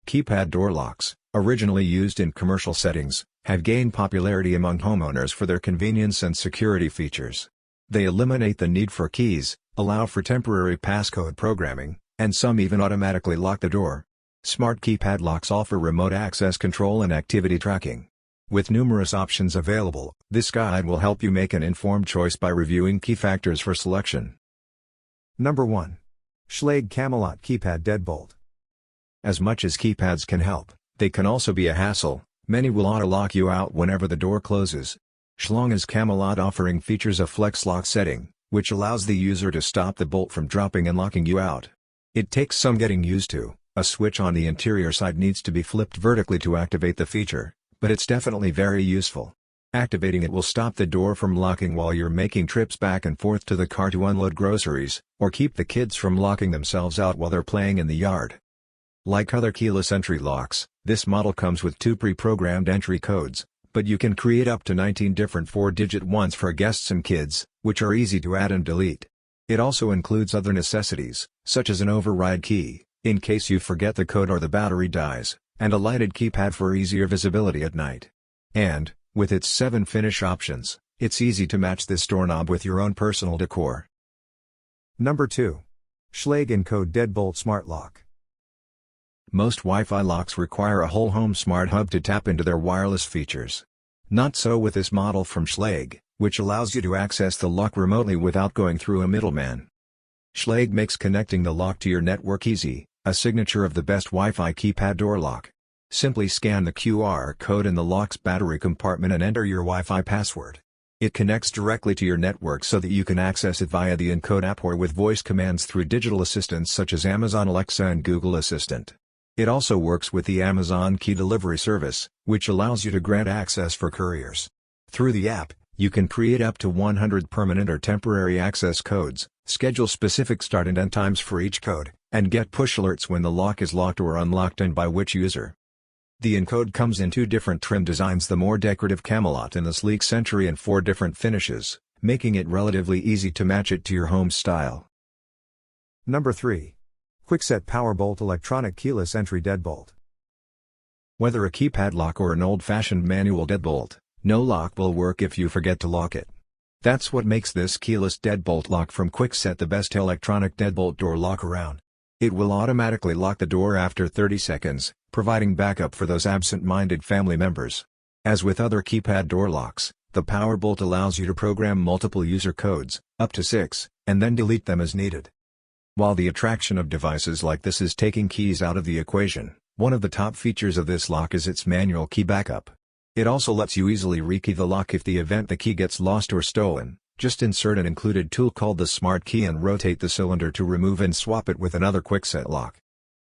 Keypad door locks, originally used in commercial settings, have gained popularity among homeowners for their convenience and security features. They eliminate the need for keys, allow for temporary passcode programming, and some even automatically lock the door. Smart keypad locks offer remote access control and activity tracking. With numerous options available, this guide will help you make an informed choice by reviewing key factors for selection. Number 1. Schlage Camelot Keypad Deadbolt. As much as keypads can help, they can also be a hassle. Many will auto-lock you out whenever the door closes. Schlage Camelot offering features a flex lock setting, which allows the user to stop the bolt from dropping and locking you out. It takes some getting used to. A switch on the interior side needs to be flipped vertically to activate the feature, but it's definitely very useful. Activating it will stop the door from locking while you're making trips back and forth to the car to unload groceries, or keep the kids from locking themselves out while they're playing in the yard. Like other keyless entry locks, this model comes with 2 pre-programmed entry codes, but you can create up to 19 different 4-digit ones for guests and kids, which are easy to add and delete. It also includes other necessities, such as an override key, in case you forget the code or the battery dies, and a lighted keypad for easier visibility at night. And, with its 7 finish options, it's easy to match this doorknob with your own personal decor. Number 2. Schlage Encode Deadbolt Smart Lock. Most Wi-Fi locks require a whole home smart hub to tap into their wireless features. Not so with this model from Schlage, which allows you to access the lock remotely without going through a middleman. Schlage makes connecting the lock to your network easy, a signature of the best Wi-Fi keypad door lock. Simply scan the QR code in the lock's battery compartment and enter your Wi-Fi password. It connects directly to your network so that you can access it via the Encode app or with voice commands through digital assistants such as Amazon Alexa and Google Assistant. It also works with the Amazon Key Delivery service, which allows you to grant access for couriers. Through the app, you can create up to 100 permanent or temporary access codes, schedule specific start and end times for each code, and get push alerts when the lock is locked or unlocked and by which user. The Encode comes in 2 different trim designs, the more decorative Camelot and the sleek Century, and 4 different finishes, making it relatively easy to match it to your home style. Number 3. Quickset Powerbolt Electronic Keyless Entry Deadbolt. Whether a keypad lock or an old-fashioned manual deadbolt, no lock will work if you forget to lock it. That's what makes this keyless deadbolt lock from Quickset the best electronic deadbolt door lock around. It will automatically lock the door after 30 seconds, providing backup for those absent-minded family members. As with other keypad door locks, the Powerbolt allows you to program multiple user codes, up to 6, and then delete them as needed. While the attraction of devices like this is taking keys out of the equation, one of the top features of this lock is its manual key backup. It also lets you easily rekey the lock if the event the key gets lost or stolen. Just insert an included tool called the Smart Key and rotate the cylinder to remove and swap it with another Quickset lock.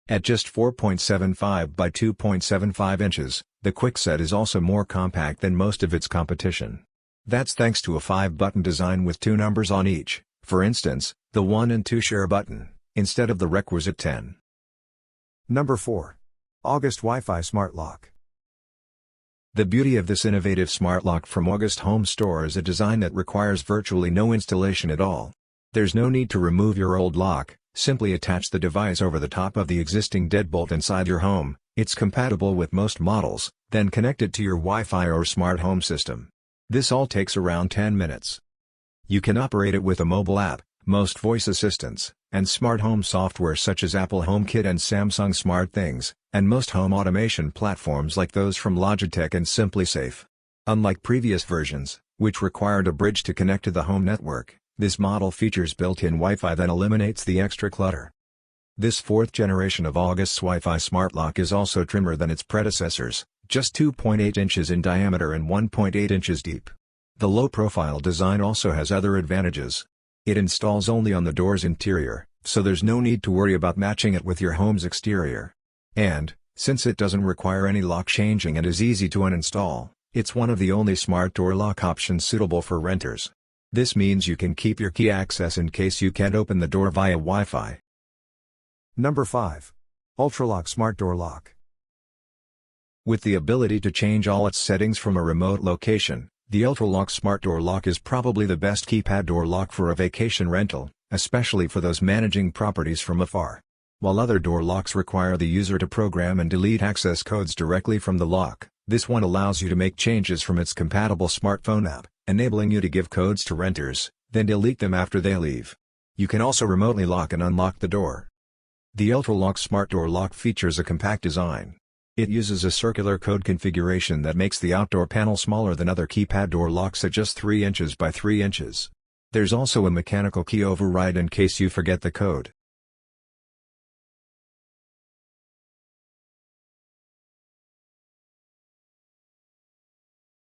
At just 4.75 by 2.75 inches, the Quickset is also more compact than most of its competition. That's thanks to a 5-button design with 2 numbers on each, for instance, the 1 and 2 share button, instead of the requisite 10. Number 4. August Wi-Fi Smart Lock. The beauty of this innovative smart lock from August Home Store is a design that requires virtually no installation at all. There's no need to remove your old lock, simply attach the device over the top of the existing deadbolt inside your home. It's compatible with most models, then connect it to your Wi-Fi or smart home system. This all takes around 10 minutes. You can operate it with a mobile app, most voice assistants, and smart home software such as Apple HomeKit and Samsung SmartThings, and most home automation platforms like those from Logitech and SimpliSafe. Unlike previous versions, which required a bridge to connect to the home network, this model features built-in Wi-Fi that eliminates the extra clutter. This 4th generation of August's Wi-Fi smart lock is also trimmer than its predecessors, just 2.8 inches in diameter and 1.8 inches deep. The low-profile design also has other advantages. It installs only on the door's interior, so there's no need to worry about matching it with your home's exterior. And, since it doesn't require any lock changing and is easy to uninstall, it's one of the only smart door lock options suitable for renters. This means you can keep your key access in case you can't open the door via Wi-Fi. Number 5. Ultralock Smart Door Lock. With the ability to change all its settings from a remote location, the Ultralock Smart Door Lock is probably the best keypad door lock for a vacation rental, especially for those managing properties from afar. While other door locks require the user to program and delete access codes directly from the lock, this one allows you to make changes from its compatible smartphone app, enabling you to give codes to renters, then delete them after they leave. You can also remotely lock and unlock the door. The Ultralock Smart Door Lock features a compact design. It uses a circular code configuration that makes the outdoor panel smaller than other keypad door locks at just 3 inches by 3 inches. There's also a mechanical key override in case you forget the code.